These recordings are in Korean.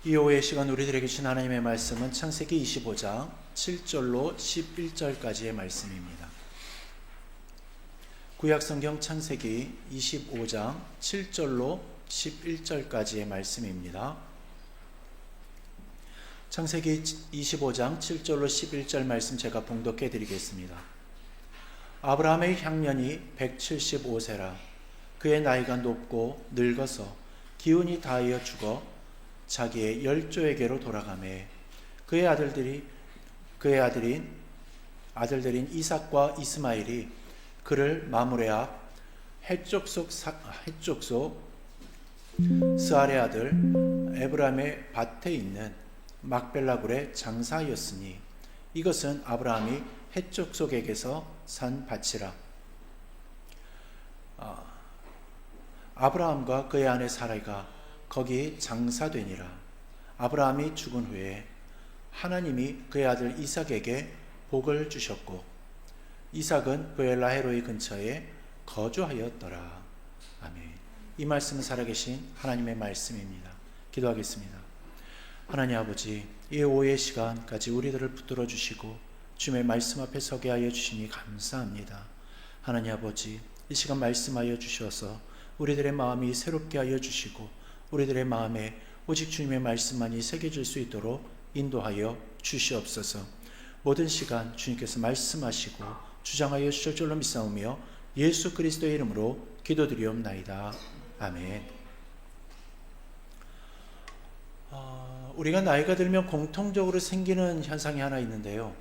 이 오후의 시간 우리들에게 주신 하나님의 말씀은 창세기 25장 7절로 11절까지의 말씀입니다. 구약성경 창세기 25장 7절로 11절까지의 말씀입니다. 창세기 25장 7절로 11절 말씀 제가 봉독해 드리겠습니다. 아브라함의 향년이 175세라. 그의 나이가 높고 늙어서 기운이 다하여 죽어 자기의 열조에게로 돌아가매 그의 아들들인 이삭과 이스마엘이 그를 마므레 앞 헷족속 스알의 아들 에브람의 밭에 있는 막벨라굴의 장사였으니 이것은 아브라함이 헷족속에게서 산 밭이라. 아브라함과 그의 아내 사라가 거기 장사되니라. 아브라함이 죽은 후에 하나님이 그의 아들 이삭에게 복을 주셨고 이삭은 브엘라헤로이 근처에 거주하였더라. 아멘. 이 말씀은 살아계신 하나님의 말씀입니다. 기도하겠습니다. 하나님 아버지, 이 오후의 시간까지 우리들을 붙들어 주시고 주님의 말씀 앞에 서게 하여 주시니 감사합니다. 하나님 아버지, 이 시간 말씀하여 주셔서 우리들의 마음이 새롭게 하여 주시고 우리들의 마음에 오직 주님의 말씀만이 새겨질 수 있도록 인도하여 주시옵소서. 모든 시간 주님께서 말씀하시고 주장하여 주실 줄로 믿사오며 예수 그리스도의 이름으로 기도드리옵나이다. 아멘. 우리가 나이가 들면 공통적으로 생기는 현상이 하나 있는데요.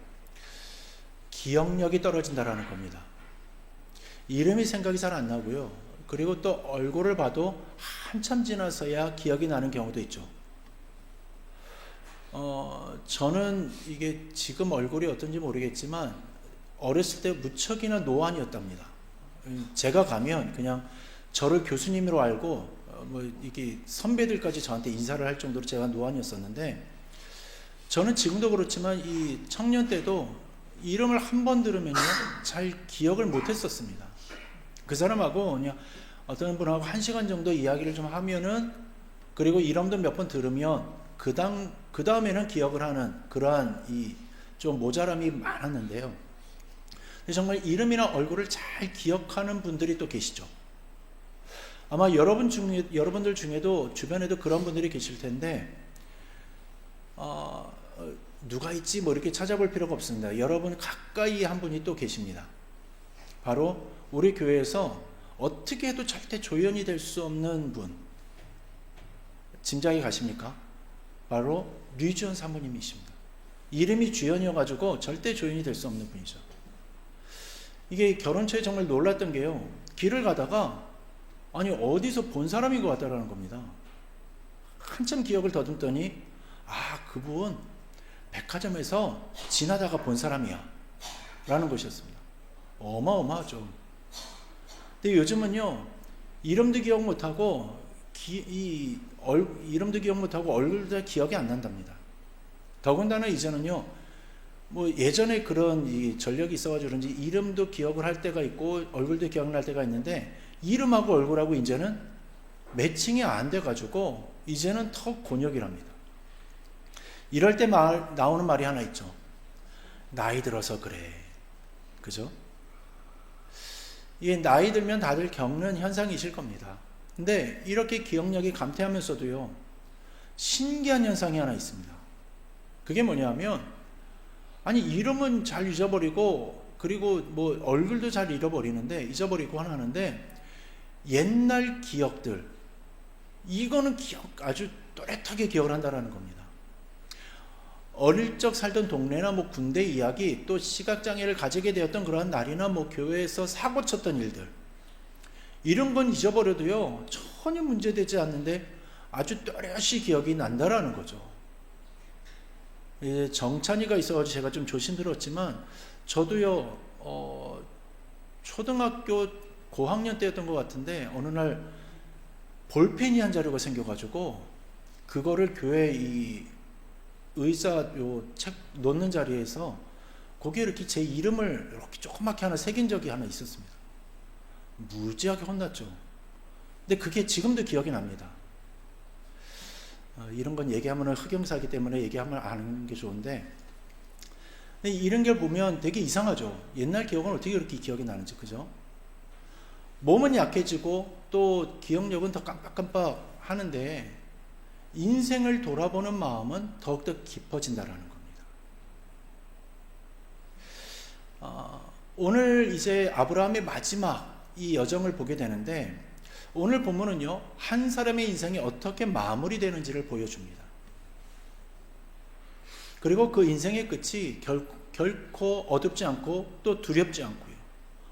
기억력이 떨어진다라는 겁니다. 이름이 생각이 잘 안 나고요. 그리고 또 얼굴을 봐도 한참 지나서야 기억이 나는 경우도 있죠. 저는 이게 지금 얼굴이 어떤지 모르겠지만 어렸을 때 무척이나 노안이었답니다. 제가 가면 그냥 저를 교수님으로 알고 이게 선배들까지 저한테 인사를 할 정도로 제가 노안이었었는데, 저는 지금도 그렇지만 이 청년 때도 이름을 한 번 들으면요 잘 기억을 못했었습니다. 그 사람하고 그냥 어떤 분하고 1시간 정도 이야기를 좀 하면은, 그리고 이름도 몇 번 들으면 그 다음에는 기억을 하는 그러한 이 좀 모자람이 많았는데요. 정말 이름이나 얼굴을 잘 기억하는 분들이 또 계시죠. 아마 여러분들 중에도 주변에도 그런 분들이 계실 텐데, 누가 있지 뭐 이렇게 찾아볼 필요가 없습니다. 여러분 가까이 한 분이 또 계십니다. 바로 우리 교회에서 어떻게 해도 절대 조연이 될 수 없는 분, 짐작이 가십니까? 바로 류지연 사모님이십니다. 이름이 주연이어가지고 절대 조연이 될 수 없는 분이죠. 이게 결혼 초에 정말 놀랐던 게요, 길을 가다가 아니 어디서 본 사람인 것 같다라는 겁니다. 한참 기억을 더듬더니 그분 백화점에서 지나다가 본 사람이야 라는 것이었습니다. 어마어마하죠. 근데 요즘은요, 이름도 기억 못하고 이름도 기억 못하고 얼굴도 기억이 안 난답니다. 더군다나 이제는요, 뭐 예전에 그런 이 전력이 있어가지고 그런지 이름도 기억을 할 때가 있고 얼굴도 기억날 때가 있는데, 이름하고 얼굴하고 이제는 매칭이 안 돼가지고 이제는 더 곤욕이랍니다. 이럴 때 나오는 말이 하나 있죠. 나이 들어서 그래. 그죠? 이게 나이 들면 다들 겪는 현상이실 겁니다. 근데 이렇게 기억력이 감퇴하면서도요, 신기한 현상이 하나 있습니다. 그게 뭐냐면, 아니 이름은 잘 잊어버리고 그리고 뭐 얼굴도 잘 잊어버리고 하는데, 옛날 기억들, 이거는 아주 또렷하게 기억을 한다는 겁니다. 어릴 적 살던 동네나 뭐 군대 이야기, 또 시각장애를 가지게 되었던 그러한 날이나 뭐 교회에서 사고 쳤던 일들, 이런 건 잊어버려도요 전혀 문제되지 않는데 아주 또렷이 기억이 난다라는 거죠. 정찬이가 있어가지고 제가 좀 조심스러웠지만, 저도요 초등학교 고학년 때였던 것 같은데 어느 날 볼펜이 한 자루가 생겨가지고 그거를 교회 이 의자 책 놓는 자리에서 거기에 이렇게 제 이름을 이렇게 조그맣게 하나 새긴 적이 하나 있었습니다. 무지하게 혼났죠. 근데 그게 지금도 기억이 납니다. 이런 건 얘기하면 흑역사이기 때문에 얘기하면 아는 게 좋은데, 이런 걸 보면 되게 이상하죠. 옛날 기억은 어떻게 그렇게 기억이 나는지, 그죠? 몸은 약해지고 또 기억력은 더 깜빡깜빡 하는데 인생을 돌아보는 마음은 더욱더 깊어진다라는 겁니다. 오늘 이제 아브라함의 마지막 이 여정을 보게 되는데, 오늘 본문은요, 한 사람의 인생이 어떻게 마무리되는지를 보여줍니다. 그리고 그 인생의 끝이 결코 어둡지 않고 또 두렵지 않고요,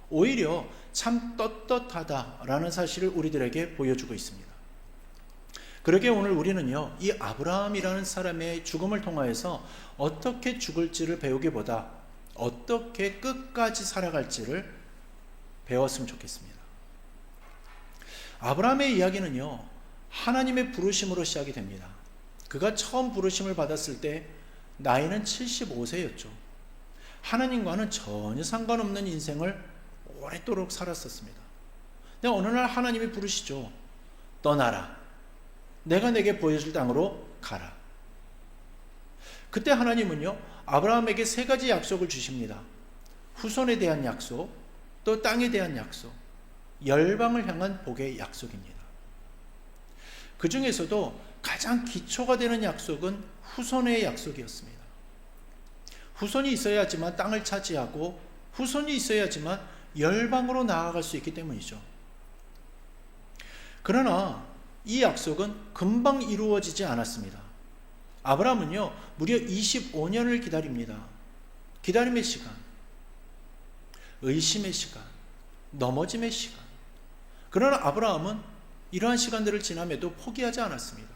오히려 참 떳떳하다라는 사실을 우리들에게 보여주고 있습니다. 그러게 오늘 우리는요, 이 아브라함이라는 사람의 죽음을 통하여서 어떻게 죽을지를 배우기보다 어떻게 끝까지 살아갈지를 배웠으면 좋겠습니다. 아브라함의 이야기는요, 하나님의 부르심으로 시작이 됩니다. 그가 처음 부르심을 받았을 때 나이는 75세였죠. 하나님과는 전혀 상관없는 인생을 오랫도록 살았었습니다. 근데 어느 날 하나님이 부르시죠. 떠나라. 내가 내게 보여줄 땅으로 가라. 그때 하나님은요, 아브라함에게 세 가지 약속을 주십니다. 후손에 대한 약속, 또 땅에 대한 약속, 열방을 향한 복의 약속입니다. 그 중에서도 가장 기초가 되는 약속은 후손의 약속이었습니다. 후손이 있어야지만 땅을 차지하고 후손이 있어야지만 열방으로 나아갈 수 있기 때문이죠. 그러나 이 약속은 금방 이루어지지 않았습니다. 아브라함은요, 무려 25년을 기다립니다. 기다림의 시간, 의심의 시간, 넘어짐의 시간. 그러나 아브라함은 이러한 시간들을 지남에도 포기하지 않았습니다.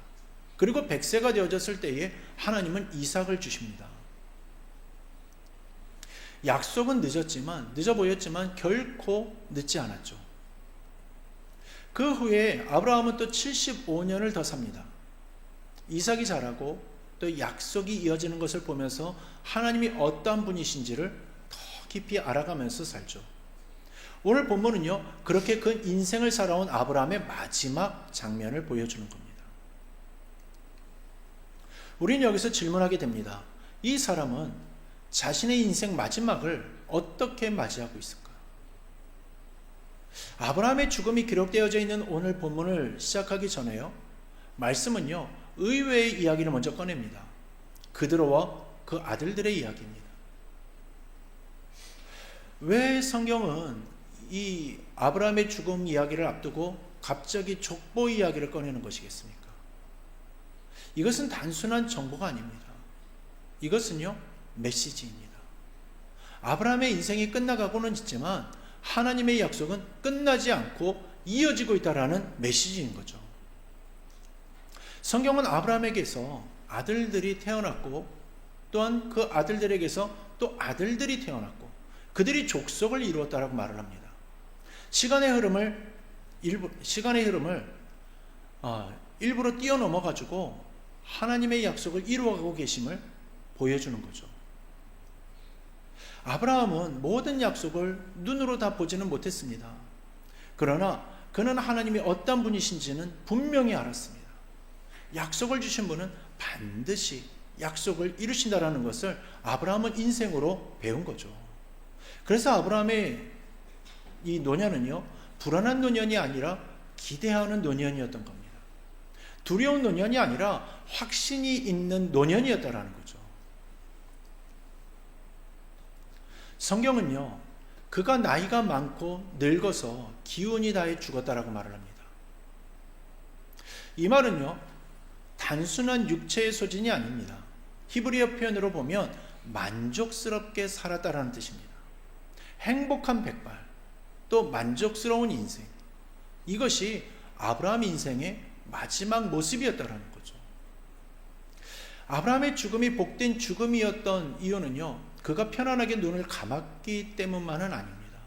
그리고 100세가 되어졌을 때에 하나님은 이삭을 주십니다. 약속은 늦어 보였지만 결코 늦지 않았죠. 그 후에 아브라함은 또 75년을 더 삽니다. 이삭이 자라고 또 약속이 이어지는 것을 보면서 하나님이 어떠한 분이신지를 더 깊이 알아가면서 살죠. 오늘 본문은요, 그렇게 그 인생을 살아온 아브라함의 마지막 장면을 보여주는 겁니다. 우리는 여기서 질문하게 됩니다. 이 사람은 자신의 인생 마지막을 어떻게 맞이하고 있을까? 아브라함의 죽음이 기록되어져 있는 오늘 본문을 시작하기 전에요, 말씀은요, 의외의 이야기를 먼저 꺼냅니다. 그들과 그 아들들의 이야기입니다. 왜 성경은 이 아브라함의 죽음 이야기를 앞두고 갑자기 족보 이야기를 꺼내는 것이겠습니까? 이것은 단순한 정보가 아닙니다. 이것은요, 메시지입니다. 아브라함의 인생이 끝나가고는 있지만 하나님의 약속은 끝나지 않고 이어지고 있다라는 메시지인 거죠. 성경은 아브라함에게서 아들들이 태어났고 또한 그 아들들에게서 또 아들들이 태어났고 그들이 족속을 이루었다라고 말을 합니다. 시간의 흐름을 일부러 뛰어넘어 가지고 하나님의 약속을 이루어가고 계심을 보여주는 거죠. 아브라함은 모든 약속을 눈으로 다 보지는 못했습니다. 그러나 그는 하나님이 어떤 분이신지는 분명히 알았습니다. 약속을 주신 분은 반드시 약속을 이루신다라는 것을 아브라함은 인생으로 배운 거죠. 그래서 아브라함의 이 노년은요, 불안한 노년이 아니라 기대하는 노년이었던 겁니다. 두려운 노년이 아니라 확신이 있는 노년이었다라는 거죠. 성경은요, 그가 나이가 많고 늙어서 기운이 다해 죽었다라고 말을 합니다. 이 말은요, 단순한 육체의 소진이 아닙니다. 히브리어 표현으로 보면 만족스럽게 살았다라는 뜻입니다. 행복한 백발, 또 만족스러운 인생, 이것이 아브라함 인생의 마지막 모습이었다라는 거죠. 아브라함의 죽음이 복된 죽음이었던 이유는요, 그가 편안하게 눈을 감았기 때문만은 아닙니다.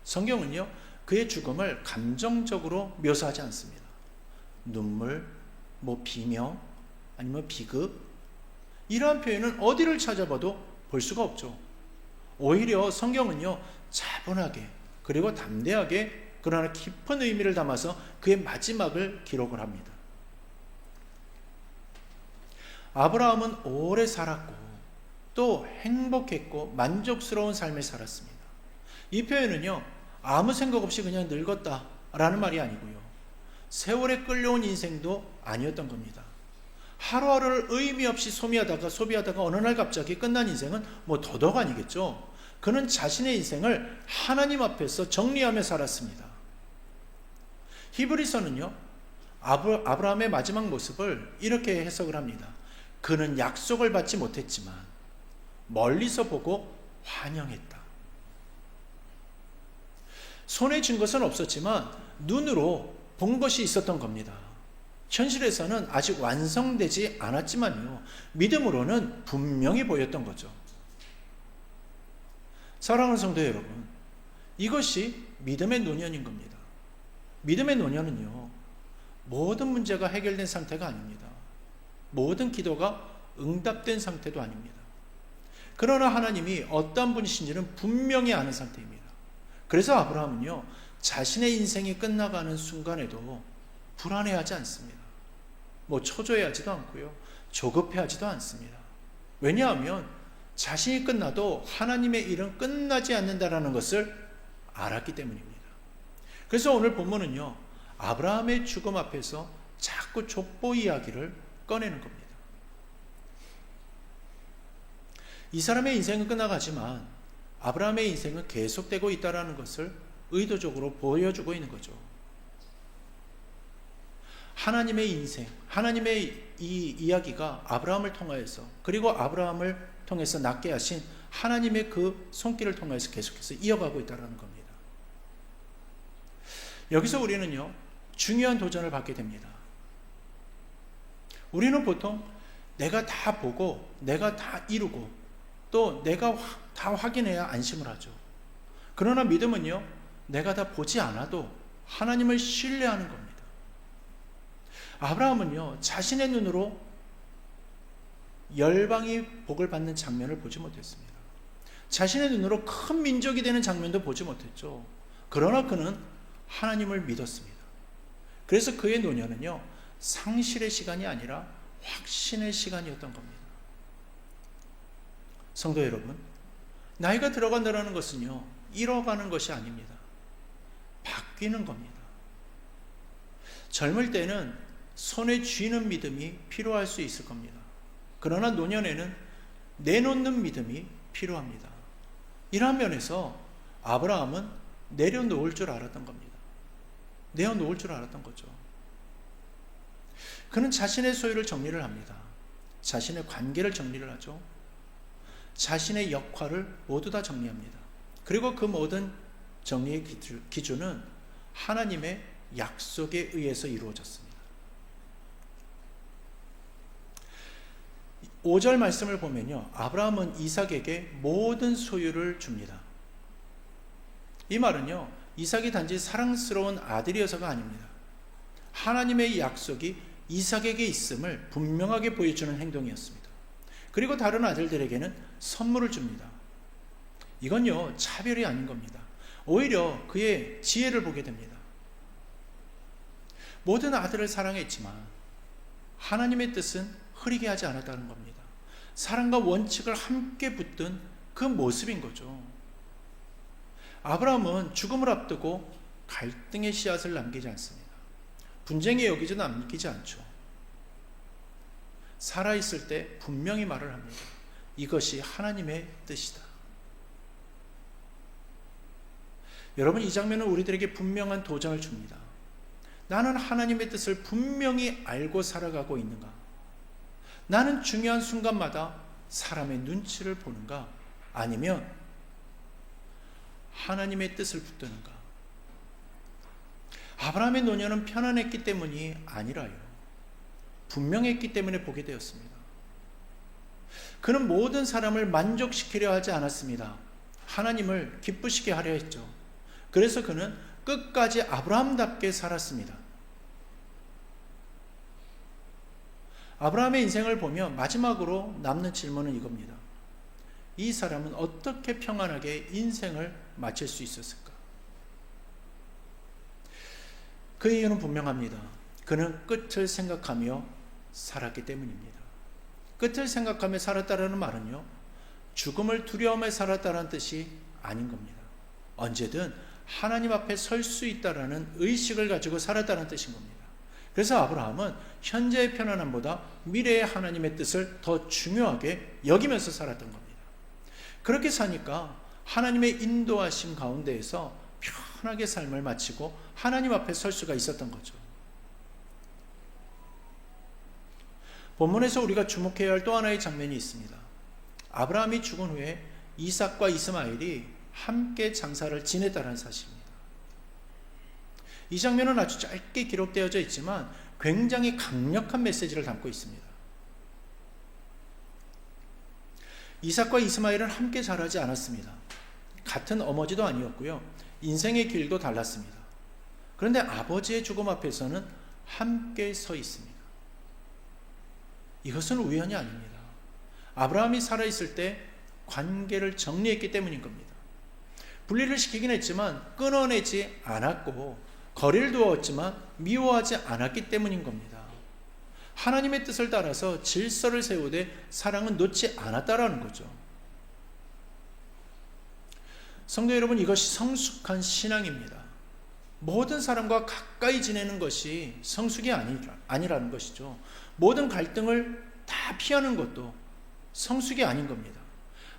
성경은요, 그의 죽음을 감정적으로 묘사하지 않습니다. 눈물, 비명, 아니면 비극, 이러한 표현은 어디를 찾아봐도 볼 수가 없죠. 오히려 성경은요, 차분하게 그리고 담대하게 그러나 깊은 의미를 담아서 그의 마지막을 기록을 합니다. 아브라함은 오래 살았고 또 행복했고 만족스러운 삶을 살았습니다. 이 표현은요, 아무 생각 없이 그냥 늙었다라는 말이 아니고요, 세월에 끌려온 인생도 아니었던 겁니다. 하루하루를 의미 없이 소비하다가 어느 날 갑자기 끝난 인생은 뭐 도덕 아니겠죠. 그는 자신의 인생을 하나님 앞에서 정리하며 살았습니다. 히브리서는요, 아브라함의 마지막 모습을 이렇게 해석을 합니다. 그는 약속을 받지 못했지만 멀리서 보고 환영했다. 손에 쥔 것은 없었지만 눈으로 본 것이 있었던 겁니다. 현실에서는 아직 완성되지 않았지만요, 믿음으로는 분명히 보였던 거죠. 사랑하는 성도 여러분, 이것이 믿음의 노년인 겁니다. 믿음의 노년은요, 모든 문제가 해결된 상태가 아닙니다. 모든 기도가 응답된 상태도 아닙니다. 그러나 하나님이 어떤 분이신지는 분명히 아는 상태입니다. 그래서 아브라함은요, 자신의 인생이 끝나가는 순간에도 불안해하지 않습니다. 뭐 초조해하지도 않고요, 조급해하지도 않습니다. 왜냐하면 자신이 끝나도 하나님의 일은 끝나지 않는다라는 것을 알았기 때문입니다. 그래서 오늘 본문은요, 아브라함의 죽음 앞에서 자꾸 족보 이야기를 꺼내는 겁니다. 이 사람의 인생은 끝나가지만 아브라함의 인생은 계속되고 있다는 것을 의도적으로 보여주고 있는 거죠. 하나님의 인생, 하나님의 이 이야기가 아브라함을 통하여서, 그리고 아브라함을 통해서 낳게 하신 하나님의 그 손길을 통해서 계속해서 이어가고 있다는 겁니다. 여기서 우리는요, 중요한 도전을 받게 됩니다. 우리는 보통 내가 다 보고 내가 다 이루고 또 내가 다 확인해야 안심을 하죠. 그러나 믿음은요, 내가 다 보지 않아도 하나님을 신뢰하는 겁니다. 아브라함은요, 자신의 눈으로 열방이 복을 받는 장면을 보지 못했습니다. 자신의 눈으로 큰 민족이 되는 장면도 보지 못했죠. 그러나 그는 하나님을 믿었습니다. 그래서 그의 노년은요, 상실의 시간이 아니라 확신의 시간이었던 겁니다. 성도 여러분, 나이가 들어간다는 것은요, 잃어가는 것이 아닙니다. 바뀌는 겁니다. 젊을 때는 손에 쥐는 믿음이 필요할 수 있을 겁니다. 그러나 노년에는 내놓는 믿음이 필요합니다. 이러한 면에서 아브라함은 내려놓을 줄 알았던 겁니다. 내어놓을 줄 알았던 거죠. 그는 자신의 소유를 정리를 합니다. 자신의 관계를 정리를 하죠. 자신의 역할을 모두 다 정리합니다. 그리고 그 모든 정리의 기준은 하나님의 약속에 의해서 이루어졌습니다. 5절 말씀을 보면요, 아브라함은 이삭에게 모든 소유를 줍니다. 이 말은요, 이삭이 단지 사랑스러운 아들이어서가 아닙니다. 하나님의 약속이 이삭에게 있음을 분명하게 보여주는 행동이었습니다. 그리고 다른 아들들에게는 선물을 줍니다. 이건요, 차별이 아닌 겁니다. 오히려 그의 지혜를 보게 됩니다. 모든 아들을 사랑했지만 하나님의 뜻은 흐리게 하지 않았다는 겁니다. 사랑과 원칙을 함께 붙든 그 모습인 거죠. 아브라함은 죽음을 앞두고 갈등의 씨앗을 남기지 않습니다. 분쟁의 여기도 남기지 않죠. 살아있을 때 분명히 말을 합니다. 이것이 하나님의 뜻이다. 여러분, 이 장면은 우리들에게 분명한 도전을 줍니다. 나는 하나님의 뜻을 분명히 알고 살아가고 있는가? 나는 중요한 순간마다 사람의 눈치를 보는가? 아니면 하나님의 뜻을 붙드는가? 아브라함의 노년은 편안했기 때문이 아니라요, 분명했기 때문에 보게 되었습니다. 그는 모든 사람을 만족시키려 하지 않았습니다. 하나님을 기쁘시게 하려 했죠. 그래서 그는 끝까지 아브라함답게 살았습니다. 아브라함의 인생을 보면 마지막으로 남는 질문은 이겁니다. 이 사람은 어떻게 평안하게 인생을 마칠 수 있었을까? 그 이유는 분명합니다. 그는 끝을 생각하며 살았기 때문입니다. 끝을 생각하며 살았다라는 말은요, 죽음을 두려움에 살았다는 뜻이 아닌 겁니다. 언제든 하나님 앞에 설 수 있다라는 의식을 가지고 살았다는 뜻인 겁니다. 그래서 아브라함은 현재의 편안함보다 미래의 하나님의 뜻을 더 중요하게 여기면서 살았던 겁니다. 그렇게 사니까 하나님의 인도하심 가운데에서 편하게 삶을 마치고 하나님 앞에 설 수가 있었던 거죠. 본문에서 우리가 주목해야 할 또 하나의 장면이 있습니다. 아브라함이 죽은 후에 이삭과 이스마엘이 함께 장사를 지냈다는 사실입니다. 이 장면은 아주 짧게 기록되어져 있지만 굉장히 강력한 메시지를 담고 있습니다. 이삭과 이스마엘은 함께 자라지 않았습니다. 같은 어머니도 아니었고요. 인생의 길도 달랐습니다. 그런데 아버지의 죽음 앞에서는 함께 서 있습니다. 이것은 우연이 아닙니다. 아브라함이 살아있을 때 관계를 정리했기 때문인 겁니다. 분리를 시키긴 했지만 끊어내지 않았고 거리를 두었지만 미워하지 않았기 때문인 겁니다. 하나님의 뜻을 따라서 질서를 세우되 사랑은 놓지 않았다라는 거죠. 성도 여러분, 이것이 성숙한 신앙입니다. 모든 사람과 가까이 지내는 것이 성숙이 아니라는 것이죠. 모든 갈등을 다 피하는 것도 성숙이 아닌 겁니다.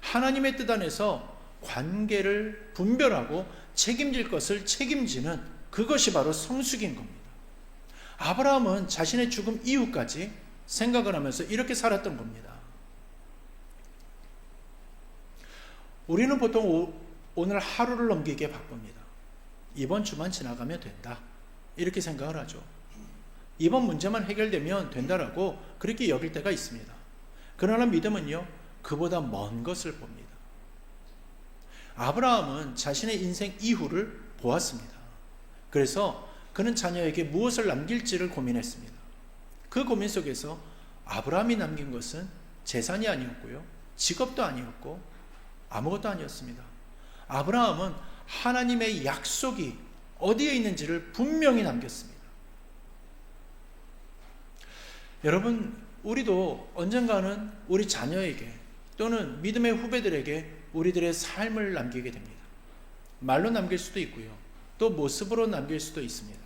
하나님의 뜻 안에서 관계를 분별하고 책임질 것을 책임지는 그것이 바로 성숙인 겁니다. 아브라함은 자신의 죽음 이후까지 생각을 하면서 이렇게 살았던 겁니다. 우리는 보통 오늘 하루를 넘기기에 바쁩니다. 이번 주만 지나가면 된다, 이렇게 생각을 하죠. 이번 문제만 해결되면 된다라고 그렇게 여길 때가 있습니다. 그러나 믿음은요, 그보다 먼 것을 봅니다. 아브라함은 자신의 인생 이후를 보았습니다. 그래서 그는 자녀에게 무엇을 남길지를 고민했습니다. 그 고민 속에서 아브라함이 남긴 것은 재산이 아니었고요, 직업도 아니었고 아무것도 아니었습니다. 아브라함은 하나님의 약속이 어디에 있는지를 분명히 남겼습니다. 여러분, 우리도 언젠가는 우리 자녀에게 또는 믿음의 후배들에게 우리들의 삶을 남기게 됩니다. 말로 남길 수도 있고요, 또 모습으로 남길 수도 있습니다.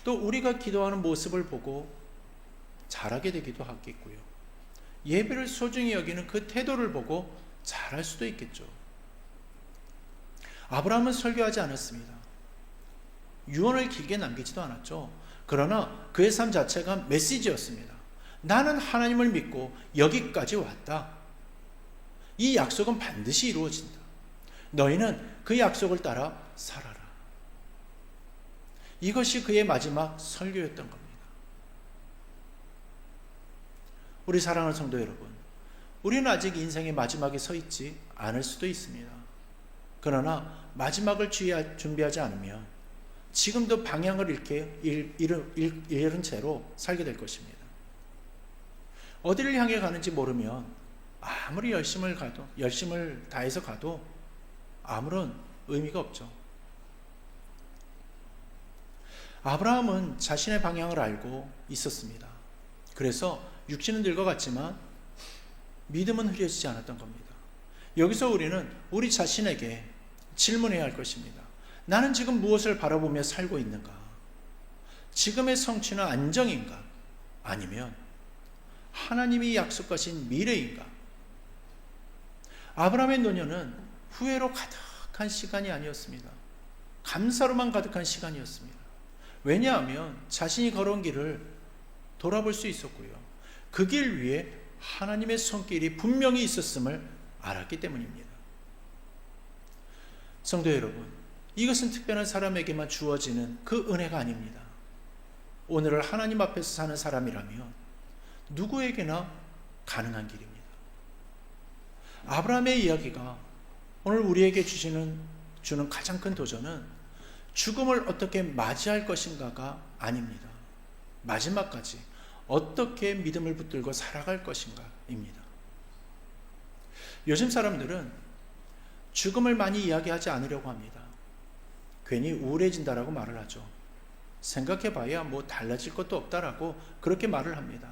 또 우리가 기도하는 모습을 보고 잘하게 되기도 하겠고요, 예배를 소중히 여기는 그 태도를 보고 잘할 수도 있겠죠. 아브라함은 설교하지 않았습니다. 유언을 길게 남기지도 않았죠. 그러나 그의 삶 자체가 메시지였습니다. 나는 하나님을 믿고 여기까지 왔다. 이 약속은 반드시 이루어진다. 너희는 그 약속을 따라 살아라. 이것이 그의 마지막 설교였던 겁니다. 우리 사랑하는 성도 여러분, 우리는 아직 인생의 마지막에 서 있지 않을 수도 있습니다. 그러나 마지막을 준비하지 않으면 지금도 방향을 잃은 채로 살게 될 것입니다. 어디를 향해 가는지 모르면 아무리 열심을 다해서 가도 아무런 의미가 없죠. 아브라함은 자신의 방향을 알고 있었습니다. 그래서 육신은 늙어갔지만 믿음은 흐려지지 않았던 겁니다. 여기서 우리는 우리 자신에게 질문해야 할 것입니다. 나는 지금 무엇을 바라보며 살고 있는가? 지금의 성취는 안정인가? 아니면 하나님이 약속하신 미래인가? 아브라함의 노년은 후회로 가득한 시간이 아니었습니다. 감사로만 가득한 시간이었습니다. 왜냐하면 자신이 걸어온 길을 돌아볼 수 있었고요, 그 길 위에 하나님의 손길이 분명히 있었음을 알았기 때문입니다. 성도 여러분, 이것은 특별한 사람에게만 주어지는 그 은혜가 아닙니다. 오늘을 하나님 앞에서 사는 사람이라면 누구에게나 가능한 길입니다. 아브라함의 이야기가 오늘 우리에게 주는 가장 큰 도전은 죽음을 어떻게 맞이할 것인가가 아닙니다. 마지막까지 어떻게 믿음을 붙들고 살아갈 것인가입니다. 요즘 사람들은 죽음을 많이 이야기하지 않으려고 합니다. 괜히 우울해진다라고 말을 하죠. 생각해봐야 뭐 달라질 것도 없다라고 그렇게 말을 합니다.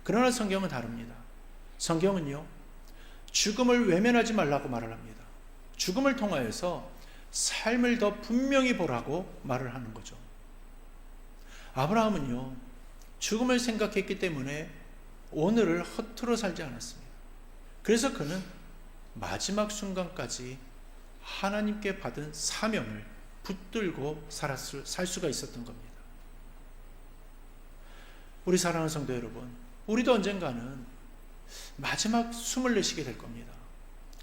그러나 성경은 다릅니다. 성경은요, 죽음을 외면하지 말라고 말을 합니다. 죽음을 통하여서 삶을 더 분명히 보라고 말을 하는 거죠. 아브라함은요, 죽음을 생각했기 때문에 오늘을 허투루 살지 않았습니다. 그래서 그는 마지막 순간까지 하나님께 받은 사명을 붙들고 살 수가 있었던 겁니다. 우리 사랑하는 성도 여러분, 우리도 언젠가는 마지막 숨을 내쉬게 될 겁니다.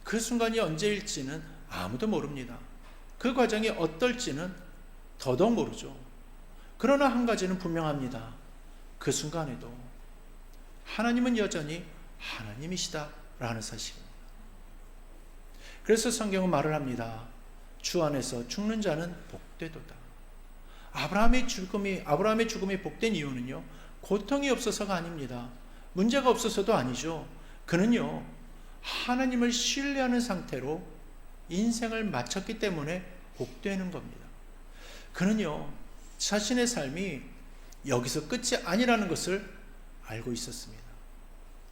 그 순간이 언제일지는 아무도 모릅니다. 그 과정이 어떨지는 더더욱 모르죠. 그러나 한 가지는 분명합니다. 그 순간에도 하나님은 여전히 하나님이시다라는 사실입니다. 그래서 성경은 말을 합니다. 주 안에서 죽는 자는 복되도다. 아브라함의 죽음이 복된 이유는요, 고통이 없어서가 아닙니다. 문제가 없어서도 아니죠. 그는요, 하나님을 신뢰하는 상태로 인생을 마쳤기 때문에 복되는 겁니다. 그는요, 자신의 삶이 여기서 끝이 아니라는 것을 알고 있었습니다.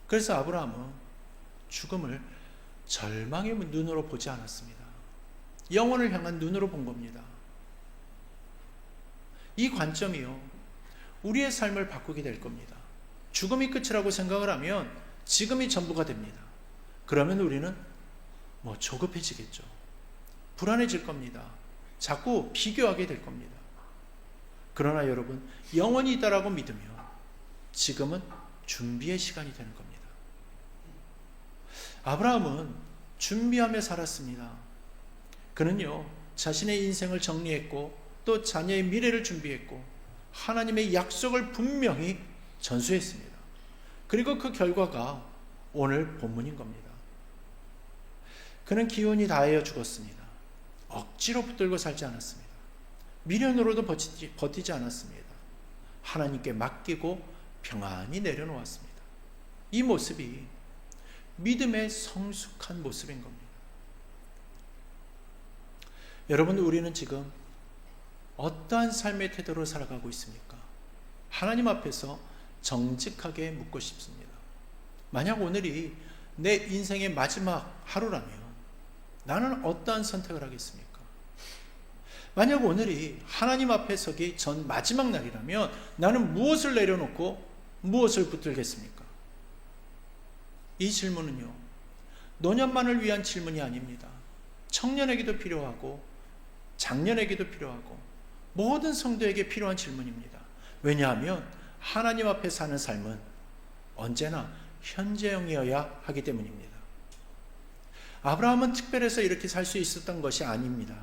그래서 아브라함은 죽음을 절망의 눈으로 보지 않았습니다. 영혼을 향한 눈으로 본 겁니다. 이 관점이요, 우리의 삶을 바꾸게 될 겁니다. 죽음이 끝이라고 생각을 하면 지금이 전부가 됩니다. 그러면 우리는 조급해지겠죠. 불안해질 겁니다. 자꾸 비교하게 될 겁니다. 그러나 여러분, 영원히 있다라고 믿으면 지금은 준비의 시간이 되는 겁니다. 아브라함은 준비하며 살았습니다. 그는요, 자신의 인생을 정리했고 또 자녀의 미래를 준비했고 하나님의 약속을 분명히 전수했습니다. 그리고 그 결과가 오늘 본문인 겁니다. 그는 기운이 다하여 죽었습니다. 억지로 붙들고 살지 않았습니다. 미련으로도 버티지 않았습니다. 하나님께 맡기고 평안히 내려놓았습니다. 이 모습이 믿음의 성숙한 모습인 겁니다. 여러분, 우리는 지금 어떠한 삶의 태도로 살아가고 있습니까? 하나님 앞에서 정직하게 묻고 싶습니다. 만약 오늘이 내 인생의 마지막 하루라면 나는 어떠한 선택을 하겠습니까? 만약 오늘이 하나님 앞에 서기 전 마지막 날이라면 나는 무엇을 내려놓고 무엇을 붙들겠습니까? 이 질문은요, 노년만을 위한 질문이 아닙니다. 청년에게도 필요하고 장년에게도 필요하고 모든 성도에게 필요한 질문입니다. 왜냐하면 하나님 앞에 사는 삶은 언제나 현재형이어야 하기 때문입니다. 아브라함은 특별해서 이렇게 살 수 있었던 것이 아닙니다.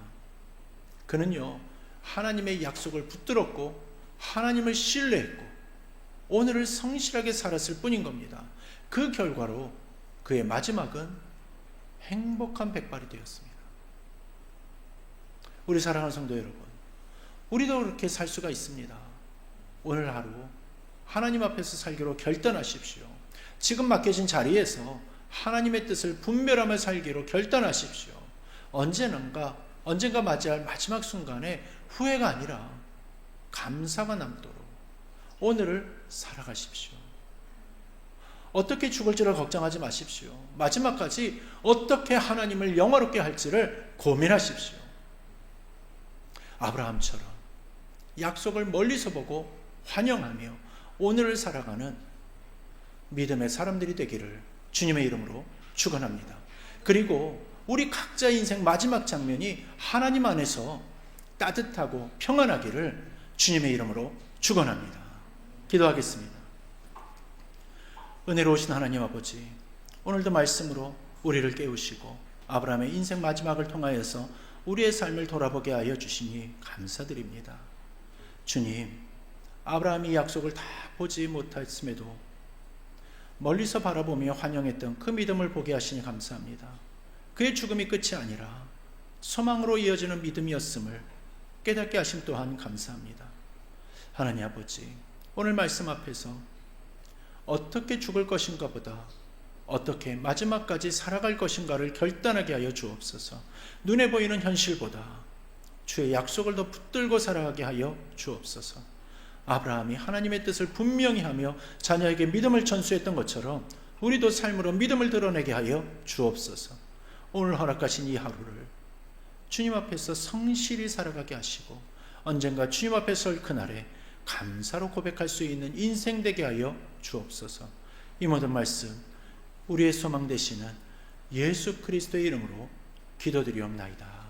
그는요, 하나님의 약속을 붙들었고 하나님을 신뢰했고 오늘을 성실하게 살았을 뿐인 겁니다. 그 결과로 그의 마지막은 행복한 백발이 되었습니다. 우리 사랑하는 성도 여러분, 우리도 그렇게 살 수가 있습니다. 오늘 하루 하나님 앞에서 살기로 결단하십시오. 지금 맡겨진 자리에서 하나님의 뜻을 분별하며 살기로 결단하십시오. 언젠가 맞이할 마지막 순간에 후회가 아니라 감사가 남도록 오늘을 살아가십시오. 어떻게 죽을지를 걱정하지 마십시오. 마지막까지 어떻게 하나님을 영화롭게 할지를 고민하십시오. 아브라함처럼 약속을 멀리서 보고 환영하며 오늘을 살아가는 믿음의 사람들이 되기를 주님의 이름으로 축원합니다. 그리고 우리 각자의 인생 마지막 장면이 하나님 안에서 따뜻하고 평안하기를 주님의 이름으로 축원합니다. 기도하겠습니다. 은혜로우신 하나님 아버지, 오늘도 말씀으로 우리를 깨우시고 아브라함의 인생 마지막을 통하여서 우리의 삶을 돌아보게 하여 주시니 감사드립니다. 주님, 아브라함이 약속을 다 보지 못했음에도 멀리서 바라보며 환영했던 그 믿음을 보게 하시니 감사합니다. 그의 죽음이 끝이 아니라 소망으로 이어지는 믿음이었음을 깨닫게 하심 또한 감사합니다. 하나님 아버지, 오늘 말씀 앞에서 어떻게 죽을 것인가 보다 어떻게 마지막까지 살아갈 것인가를 결단하게 하여 주옵소서. 눈에 보이는 현실보다 주의 약속을 더 붙들고 살아가게 하여 주옵소서. 아브라함이 하나님의 뜻을 분명히 하며 자녀에게 믿음을 전수했던 것처럼 우리도 삶으로 믿음을 드러내게 하여 주옵소서. 오늘 허락하신 이 하루를 주님 앞에서 성실히 살아가게 하시고 언젠가 주님 앞에 설 그날에 감사로 고백할 수 있는 인생 되게 하여 주옵소서. 이 모든 말씀 우리의 소망 되시는 예수 그리스도의 이름으로 기도드리옵나이다.